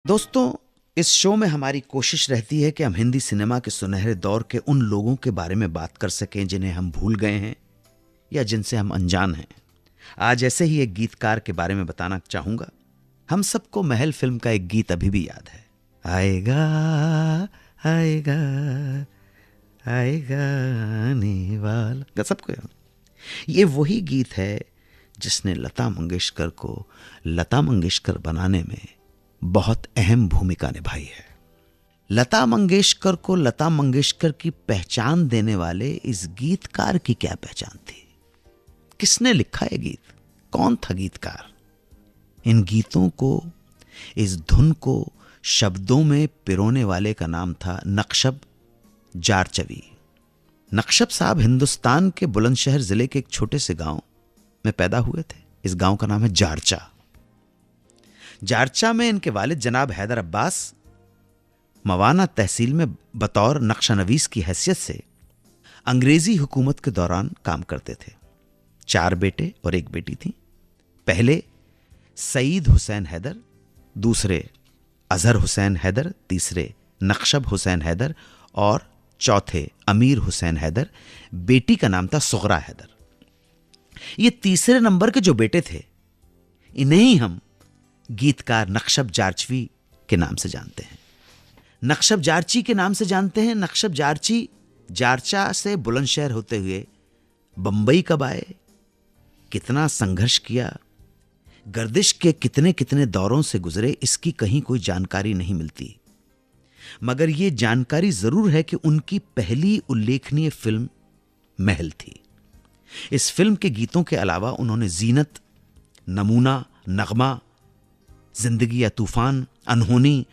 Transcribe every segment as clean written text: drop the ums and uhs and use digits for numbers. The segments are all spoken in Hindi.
दोस्तों, इस शो में हमारी कोशिश रहती है कि हम हिंदी सिनेमा के सुनहरे दौर के उन लोगों के बारे में बात कर सकें जिन्हें हम भूल गए हैं या जिनसे हम अनजान हैं। आज ऐसे ही एक गीतकार के बारे में बताना चाहूंगा। हम सबको महल फिल्म का एक गीत अभी भी याद है। आएगा आएगा आएगा आने वाला, सबको याद। ये वही गीत है जिसने लता मंगेशकर को लता मंगेशकर बनाने में बहुत अहम भूमिका निभाई है। लता मंगेशकर को लता मंगेशकर की पहचान देने वाले इस गीतकार की क्या पहचान थी? किसने लिखा है गीत? कौन था गीतकार? इन गीतों को, इस धुन को शब्दों में पिरोने वाले का नाम था नक्शब जारचवी। नक्शब साहब हिंदुस्तान के बुलंदशहर जिले के एक छोटे से गांव में पैदा हुए थे। इस गांव का नाम है जारचा। जारचा में इनके वालिद जनाब हैदर अब्बास मवाना तहसील में बतौर नक्शानवीस की हैसियत से अंग्रेजी हुकूमत के दौरान काम करते थे। 4 बेटे और 1 बेटी थी। पहले सईद हुसैन हैदर, दूसरे अजहर हुसैन हैदर, तीसरे नक्शब हुसैन हैदर और चौथे अमीर हुसैन हैदर। बेटी का नाम था सुगरा हैदर। ये तीसरे नंबर के जो बेटे थे, इन्हें ही हम गीतकार नक्शब जारचवी के नाम से जानते हैं। नक्शब जारची के नाम से जानते हैं। नक्शब जारची जारचा से बुलंदशहर होते हुए बंबई कब आए, कितना संघर्ष किया, गर्दिश के कितने कितने दौरों से गुजरे, इसकी कहीं कोई जानकारी नहीं मिलती। मगर यह जानकारी जरूर है कि उनकी पहली उल्लेखनीय फिल्म महल थी। इस फिल्म के गीतों के अलावा उन्होंने जीनत, नमूना, नगमा, जिंदगी या तूफान, अनहोनी,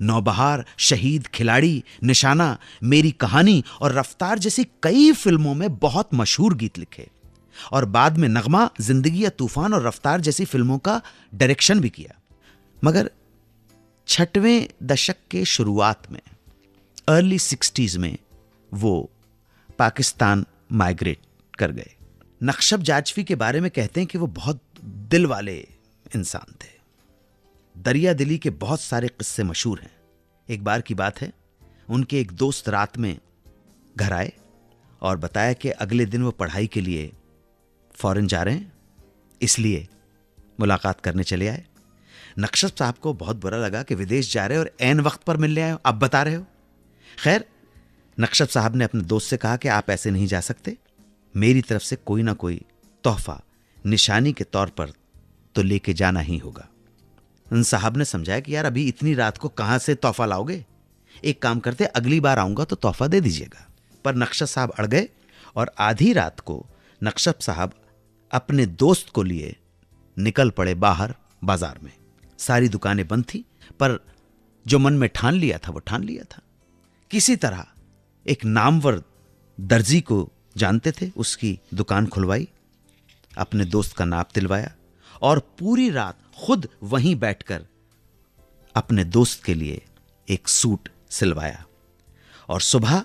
नौबहार, शहीद, खिलाड़ी, निशाना, मेरी कहानी और रफ्तार जैसी कई फिल्मों में बहुत मशहूर गीत लिखे और बाद में नगमा, जिंदगी या तूफान और रफ्तार जैसी फिल्मों का डायरेक्शन भी किया। मगर 6वें दशक के शुरुआत में, अर्ली 60s में वो पाकिस्तान माइग्रेट कर गए। नक्शब जारचवी के बारे में कहते हैं कि वो बहुत दिल वाले इंसान थे। दरिया दिली के बहुत सारे किस्से मशहूर हैं। एक बार की बात है, उनके एक दोस्त रात में घर आए और बताया कि अगले दिन वो पढ़ाई के लिए फॉरेन जा रहे हैं, इसलिए मुलाकात करने चले आए। नक्शब साहब को बहुत बुरा लगा कि विदेश जा रहे हो और ऐन वक्त पर मिलने आए हो, आप बता रहे हो। खैर, नक्शब साहब ने अपने दोस्त से कहा कि आप ऐसे नहीं जा सकते, मेरी तरफ से कोई ना कोई तोहफा निशानी के तौर पर तो लेके जाना ही होगा। उन साहब ने समझाया कि यार अभी इतनी रात को कहां से तोहफा लाओगे, एक काम करते, अगली बार आऊंगा तो तोहफा दे दीजिएगा। पर नक्शब साहब अड़ गए और आधी रात को नक्शब साहब अपने दोस्त को लिए निकल पड़े बाहर बाजार में। सारी दुकानें बंद थी, पर जो मन में ठान लिया था वो ठान लिया था। किसी तरह एक नामवर दर्जी को जानते थे, उसकी दुकान खुलवाई, अपने दोस्त का नाप दिलवाया और पूरी रात खुद वहीं बैठकर अपने दोस्त के लिए एक सूट सिलवाया और सुबह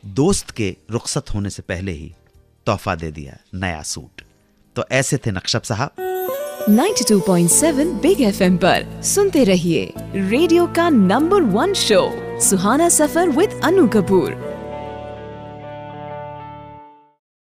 दोस्त के रुखसत होने से पहले ही तोहफा दे दिया, नया सूट। तो ऐसे थे नक्शब साहब। 92.7 बिग एफएम पर सुनते रहिए रेडियो का number 1 show Suhana suffer with Anu Kapoor.